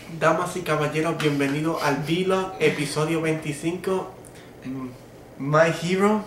Damas y caballeros, bienvenidos al vlog, episodio 25. My Hero.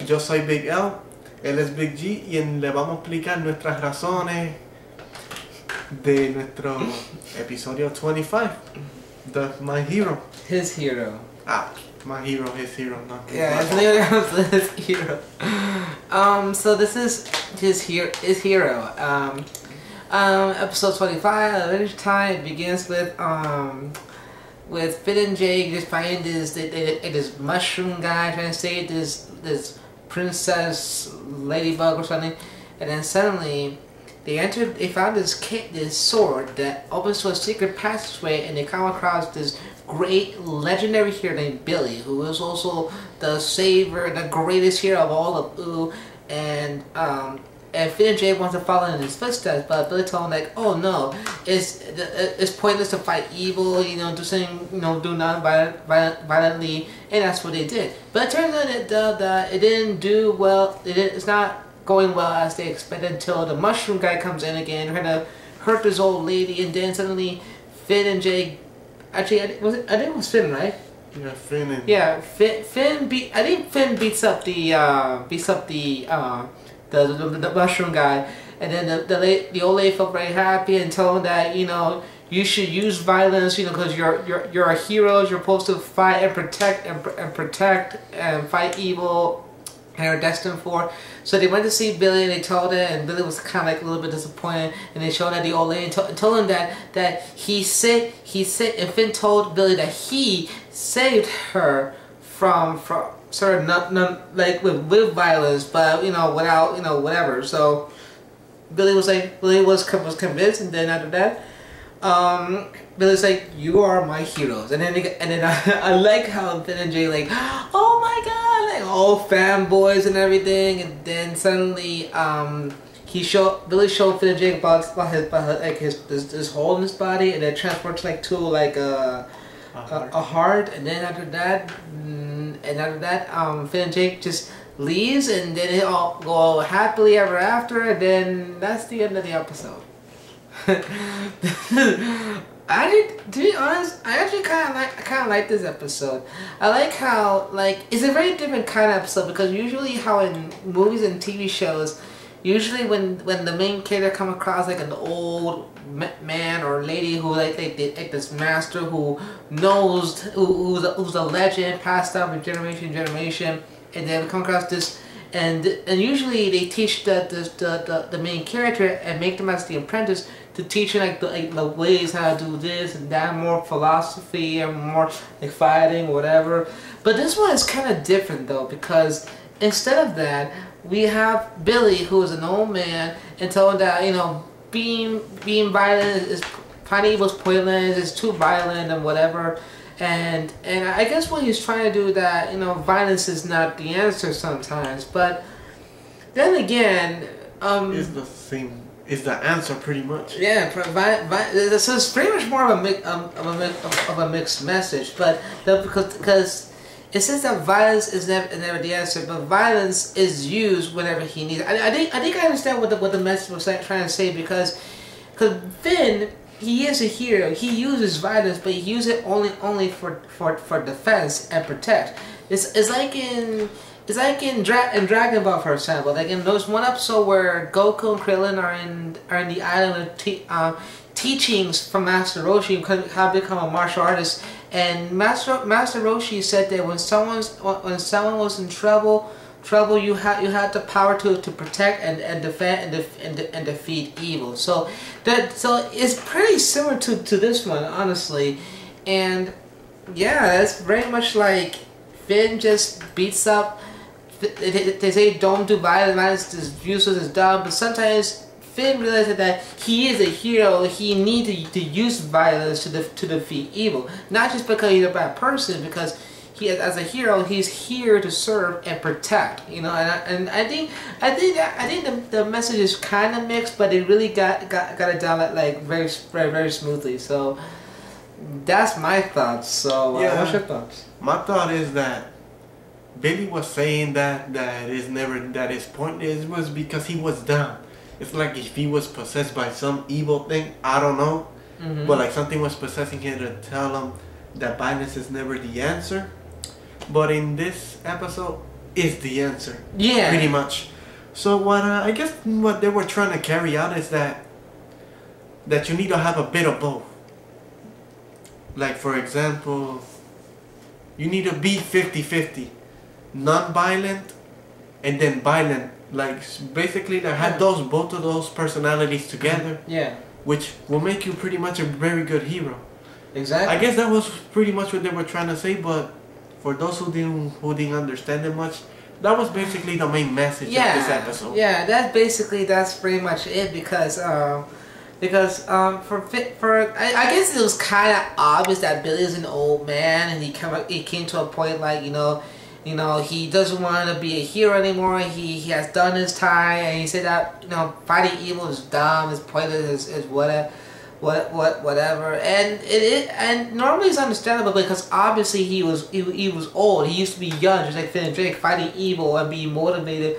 Yo soy Big L, él es Big G y le vamos a explicar nuestras razones de nuestro episodio 25. My Hero. His hero. My hero, his hero, no. Yeah, it's literally his hero. So this is his hero. Episode 25. Adventure Time begins with Finn and Jake just finding this mushroom guy trying to save this princess ladybug or something, and then suddenly they found this sword that opens to a secret passageway, and they come across this great legendary hero named Billy, who is also the greatest hero of all of Ooh, and Finn and Jake wants to follow in his footsteps, but Billy told him like, oh no, it's pointless to fight evil, do something, do non-violently, and that's what they did. But it turns out that it didn't do well. It's not going well as they expected until the mushroom guy comes in again, trying to hurt this old lady, and then suddenly Finn and Jake, actually, I think it was Finn, right? Yeah, Finn. And yeah, Finn beats up the mushroom guy, and then the old lady felt very happy and told him that you should use violence, because you're a hero. You're supposed to fight and protect and fight evil, and are destined for. So they went to see Billy and they told her, and Billy was kind of like a little bit disappointed, and they showed that the old lady told him that he said, and Finn told Billy that he saved her from sort of not like with violence, but without whatever. So Billy was convinced, and then after that, Billy's like, you are my heroes, and then I like how Finn and Jay like, oh my god, like all fanboys and everything, and then suddenly Billy showed Finn and Jay about his hole in his body, and it transports to a heart, and then after that, Finn and Jake just leaves, and then they all go happily ever after, and then that's the end of the episode. To be honest, I actually kind of like this episode. I like how it's a very different kind of episode, because usually how in movies and TV shows, usually when the main character come across like an old man or lady who like this master who knows who's a legend passed down from generation to generation, and then come across this, and usually they teach the main character and make them as the apprentice to teach you the ways how to do this and that, more philosophy and more like fighting, whatever. But this one is kind of different though, because instead of that, we have Billy, who is an old man, and told that being violent is fighting evil is pointless, it's too violent and whatever. And I guess what he's trying to do that violence is not the answer sometimes, but then again, is the answer pretty much. Yeah, so it's pretty much more of a mixed message, but because it says that violence is never the answer, but violence is used whenever he needs it. I think I understand what the message was trying to say, because Finn, he is a hero. He uses violence, but he uses it only for defense and protect. It's like in Dragon Ball, for example. Like in those one episode where Goku and Krillin are in the island of teachings from Master Roshi how to become a martial artist, and Master Roshi said that when someone was in trouble, you had the power to protect and defend and defeat evil. So it's pretty similar to this one, honestly, and yeah, it's very much like Finn just beats up. They say don't do violence, is useless, is dumb, but sometimes Finn realizes that he is a hero. He needs to use violence to defeat evil, not just because he's a bad person, because as a hero, he's here to serve and protect. And I think the message is kind of mixed, but it really got it down like very very smoothly. So that's my thoughts. So yeah, what's your thoughts? My thought is that Billy was saying that his point was because he was down. It's like if he was possessed by some evil thing, I don't know. but like something was possessing him to tell him that violence is never the answer. But in this episode, is the answer. Yeah. Pretty much. So what I guess what they were trying to carry out is that you need to have a bit of both. Like for example, you need to be 50-50. Non-violent and then violent. Like basically to have both of those personalities together. Yeah. Which will make you pretty much a very good hero. Exactly. I guess that was pretty much what they were trying to say, but for those who didn't understand it much, that was basically the main message of this episode. Yeah, that's pretty much it because I guess it was kind of obvious that Billy is an old man and he came to a point like he doesn't want to be a hero anymore. He has done his time, and he said that fighting evil is dumb, is pointless, is whatever. And normally it's understandable because obviously he was old. He used to be young, just like Finn and Drake, fighting evil and being motivated.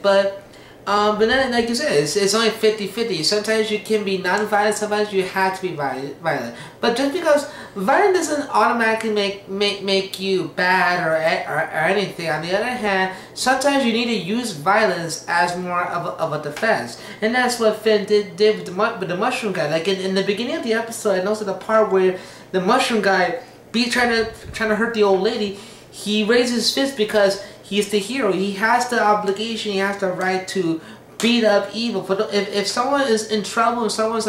But then, like you said, it's only 50-50. Sometimes you can be non-violent, sometimes you have to be violent. But just because violence doesn't automatically make you bad or anything. On the other hand, sometimes you need to use violence as more of a defense. And that's what Finn did with the mushroom guy. Like in the beginning of the episode, and also the part where the mushroom guy trying to hurt the old lady, he raised his fist because he's the hero. He has the obligation, he has the right to beat up evil. But if someone is in trouble, if someone's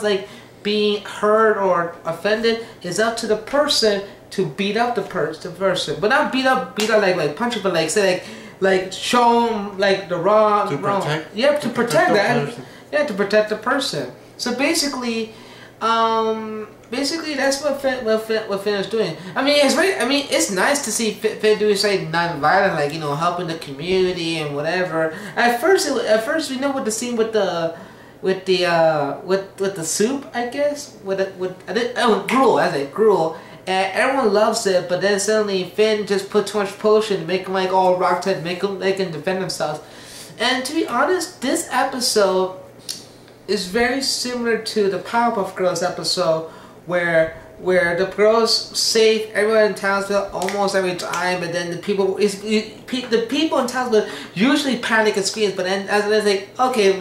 like being hurt or offended, it's up to the person to beat up the person. But not beat up like punch it, but like say like show them like the wrong. To protect. Yeah, to protect that. Person. Yeah, to protect the person. So basically that's what Finn is doing. I mean, it's nice to see Finn do non-violent, like helping the community and whatever. At first we know with the scene with the soup, I guess gruel. I say gruel. And everyone loves it, but then suddenly Finn just put too much potion, make them like all rock type, make them defend themselves. And to be honest, this episode is very similar to the Powerpuff Girls episode where the girls save everyone in Townsville almost every time, but then the people in Townsville usually panic and scream, but then as they say, okay,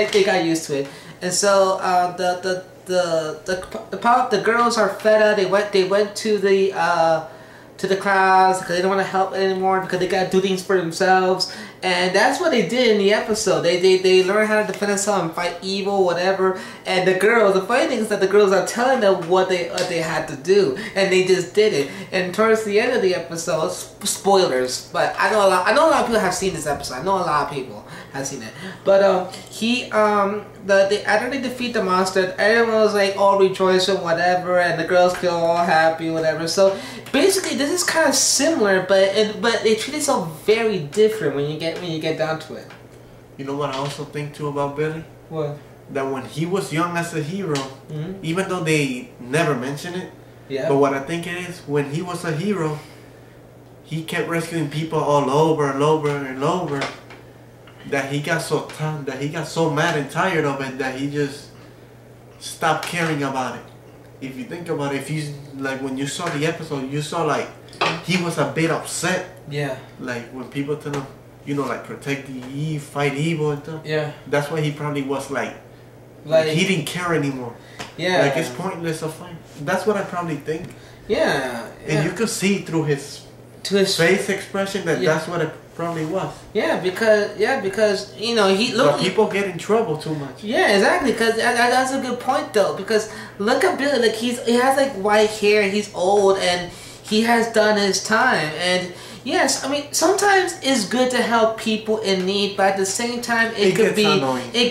they got used to it. And so the girls are fed up. They went to the clouds because they don't want to help anymore because they got to do things for themselves, and that's what they did in the episode. They learned how to defend themselves and fight evil, whatever. And the funny thing is that the girls are telling them what they had to do, and they just did it. And towards the end of the episode, spoilers, but I know a lot of people have seen this episode. I know a lot of people have seen it, but after they defeat the monster, everyone was like all rejoicing, whatever, and the girls feel all happy, whatever. So basically, this is kind of similar, but they treat it so very different when you get down to it. You know what I also think too about Billy? What? That when he was young as a hero, even though they never mention it, but what I think it is, when he was a hero, he kept rescuing people all over and over, that he got so mad and tired of it that he just stopped caring about it. If you think about it, if you like when you saw the episode, you saw like he was a bit upset. Yeah. Like when people tell him, like protect the evil, fight evil and stuff. Yeah. That's why he probably was like he didn't care anymore. Yeah. Like it's pointless to fight. That's what I probably think. Yeah. And you could see through his face expression that that's what it probably was. Yeah, because he look. But people get in trouble too much. Yeah, exactly. Because that's a good point though. Because look at Billy. Like he has like white hair. He's old and he has done his time. And yes, I mean sometimes it's good to help people in need, but at the same time it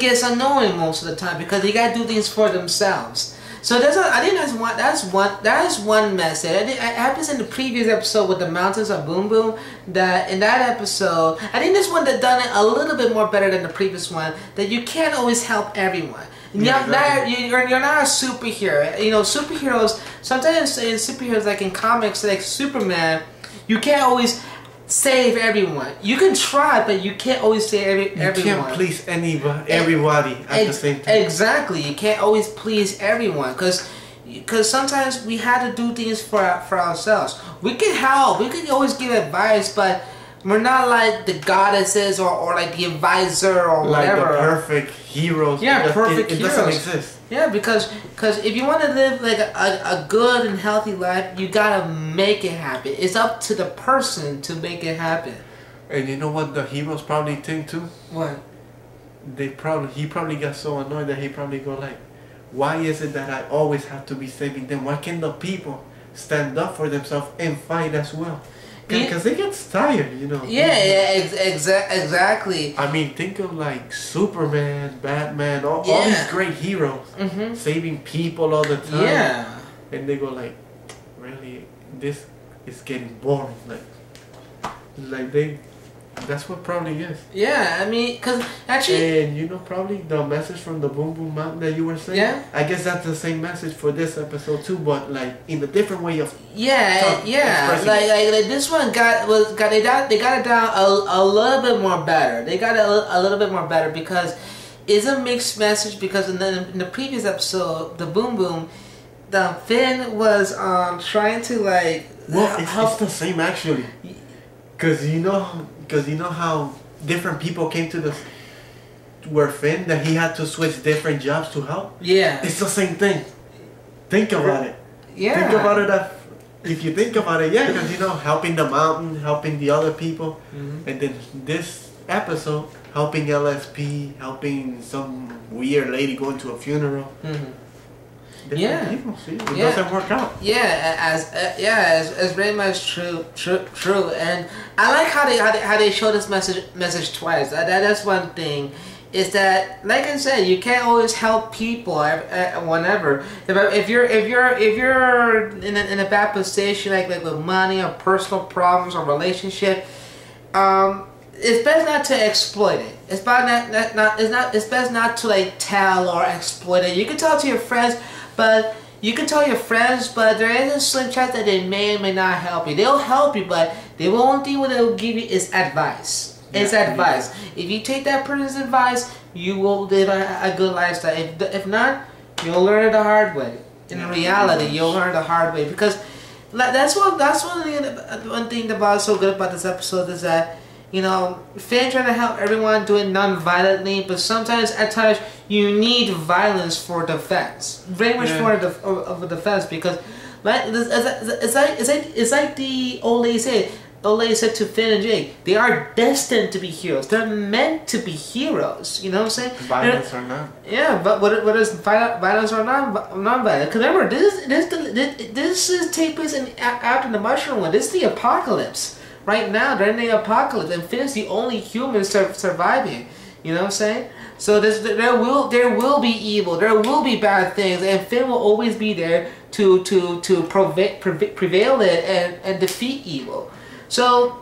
gets annoying most of the time because they gotta do things for themselves. So I think that's one message. It happens in the previous episode with the Mountains of Boom Boom. That in that episode, I think this one that done it a little bit more better than the previous one. That you can't always help everyone. Yeah, exactly. You're not a superhero. Superheroes sometimes in superheroes like in comics like Superman, you can't always save everyone. You can try, but you can't always save everyone. You can't please everybody at the same time. Exactly. You can't always please everyone because sometimes we have to do things for ourselves. We can help. We can always give advice, but we're not like the goddesses or like the advisor or whatever. Like the perfect heroes. Yeah, perfect it heroes. Doesn't exist. Yeah, because if you want to live like a good and healthy life, you gotta make it happen. It's up to the person to make it happen. And you know what the heroes probably think too? What? He probably got so annoyed that he probably go like, why is it that I always have to be saving them? Why can't the people stand up for themselves and fight as well? Because it gets tired, you know. Yeah, exactly. I mean, think of like Superman, Batman, all these great heroes saving people all the time. Yeah. And they go like, really, this is getting boring. That's what probably is. Yeah, I mean, because actually... And you know probably the message from the Boom Boom Mountain that you were saying? Yeah. I guess that's the same message for this episode too, but like in a different way of... Yeah. Like this one they got it down a little bit more better. They got it a little bit more better because it's a mixed message because in the previous episode, the Boom Boom, the Finn was trying to like... Well, it's the same actually. Because you know how different people came to where Finn, that he had to switch different jobs to help? Yeah. It's the same thing. Think about it. Yeah. Think about it if you think about it, yeah, because helping the mountain, helping the other people, and then this episode, helping LSP, helping some weird lady going to a funeral. People, see, it doesn't work out. Yeah, as very much true, and I like how they show this message twice. That's one thing. Is that, like I said, you can't always help people whenever. If you're in a bad position, like with money or personal problems or relationship, it's best not to exploit it. It's best not to like tell or exploit it. You can tell to your friends. But but there is a slim chance that they may or may not help you. They'll help you, but the only thing what they'll give you is advice. It's advice. If you take that person's advice, you will live a good lifestyle. If not, you'll learn it the hard way. In reality, you'll learn the hard way because that's one thing that's so good about this episode is that Finn trying to help everyone do it non-violently, but sometimes at times you need violence for defense. Very much for of a defense because it's like the old lady said. The old lady said to Finn and Jake, they are destined to be heroes. They're meant to be heroes. You know what I'm saying? Violence or not. Yeah, but what is violence or non-violence? Because remember, this is take place after the mushroom one. This is the apocalypse. Right now, they're in the apocalypse, and Finn is the only human surviving. You know what I'm saying? So there will be evil, there will be bad things, and Finn will always be there to prevail it and defeat evil. So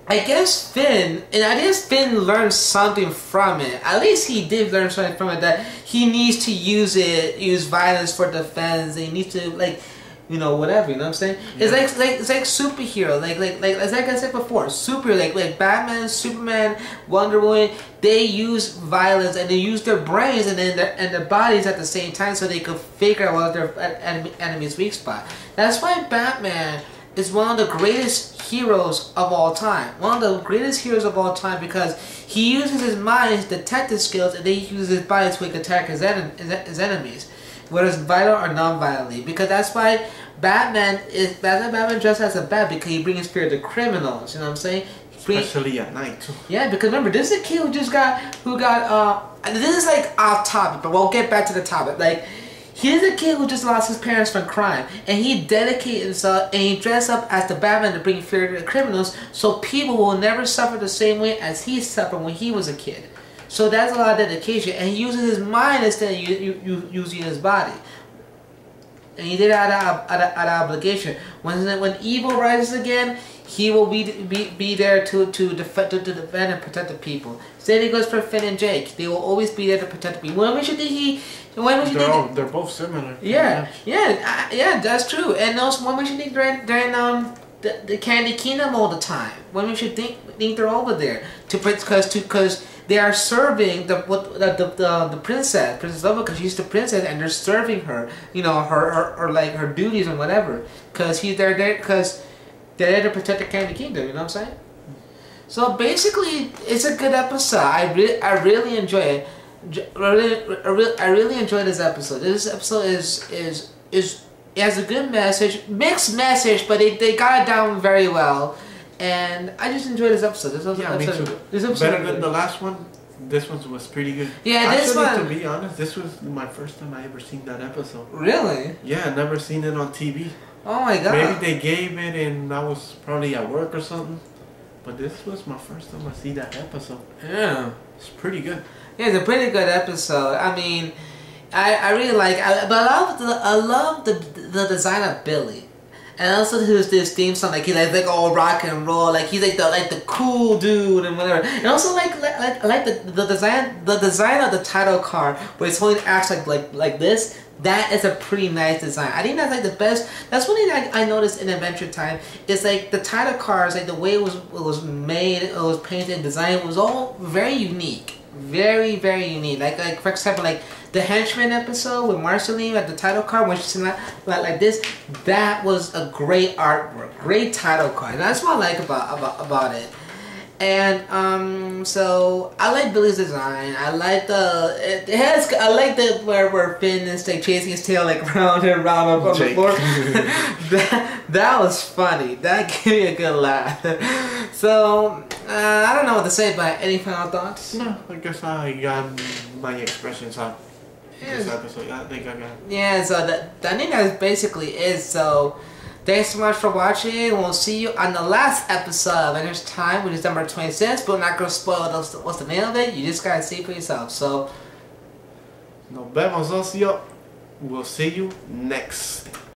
I guess Finn learned something from it. At least he did learn something from it, that he needs to use violence for defense. And he needs to whatever, you know what I'm saying? Yeah. It's like superhero, like I said before, like Batman, Superman, Wonder Woman. They use violence and they use their brains and their bodies at the same time, so they could figure out what their enemy's weak spot. That's why Batman is one of the greatest heroes of all time. One of the greatest heroes of all time because he uses his mind, his detective skills, and then he uses his body to attack his enemies, whether it's violent or non-violently. Because that's why Batman dressed as a bat, because he brings fear to criminals. You know what I'm saying? Especially at night too. Yeah, because remember, this is a kid who got this is like off topic, but we'll get back to the topic. Like, here's a kid who just lost his parents from crime, and he dedicated himself and he dressed up as the Batman to bring fear to the criminals, so people will never suffer the same way as he suffered when he was a kid. So that's a lot of dedication, and he uses his mind instead of using his body. And he did it out of obligation. When evil rises again, he will be there to defend and protect the people. Same goes for Finn and Jake. They will always be there to protect the people. When we should think they're both similar. Yeah, that's true. And also, when we should think during the Candy Kingdom all the time. When we should think they're over there because they are serving the Princess Nova, because she's the princess, and they're serving her, you know, her like her duties and whatever, because they're there to protect the Candy Kingdom. You know what I'm saying? So basically, it's a good episode. I really enjoy it. I really enjoy this episode. This episode is it has a good message, mixed message, but they got it down very well, and I just enjoyed this episode. Me too. This episode better than the last one. This one was pretty good. Yeah, this one. one. To be honest, this was my first time I ever seen that episode. Really? Yeah, I never seen it on TV. Oh my god. Maybe they gave it and I was probably at work or something. But this was my first time I see that episode. Yeah. It's pretty good. Yeah, it's a pretty good episode. I mean, I really like, but I love the design of Billy, and also his theme song, like he's like all rock and roll, like he's like the cool dude and whatever. And also like the design of the title card where it's holding acts like this. That is a pretty nice design. I think that's like the best. That's one thing I noticed in Adventure Time. Is like the title cards, like the way it was made, it was painted and designed, was all very unique. Very, very unique. Like for example, like the Henchman episode with Marceline at the title card when she's not like this. That was a great artwork, great title card. And that's what I like about it. And so I like Billy's design. I like I like the where Finn is like chasing his tail like round and round on the floor. that was funny. That gave me a good laugh. So I don't know what to say, but any final thoughts? No, I guess I got my expressions out. This episode, I think I got. Yeah, so I think that basically is. So thanks so much for watching. We'll see you on the last episode of Adventure Time, which is number 26. But we're not gonna spoil what's the name of it. You just gotta see for yourself. So nos vemos, socio. We'll see you next.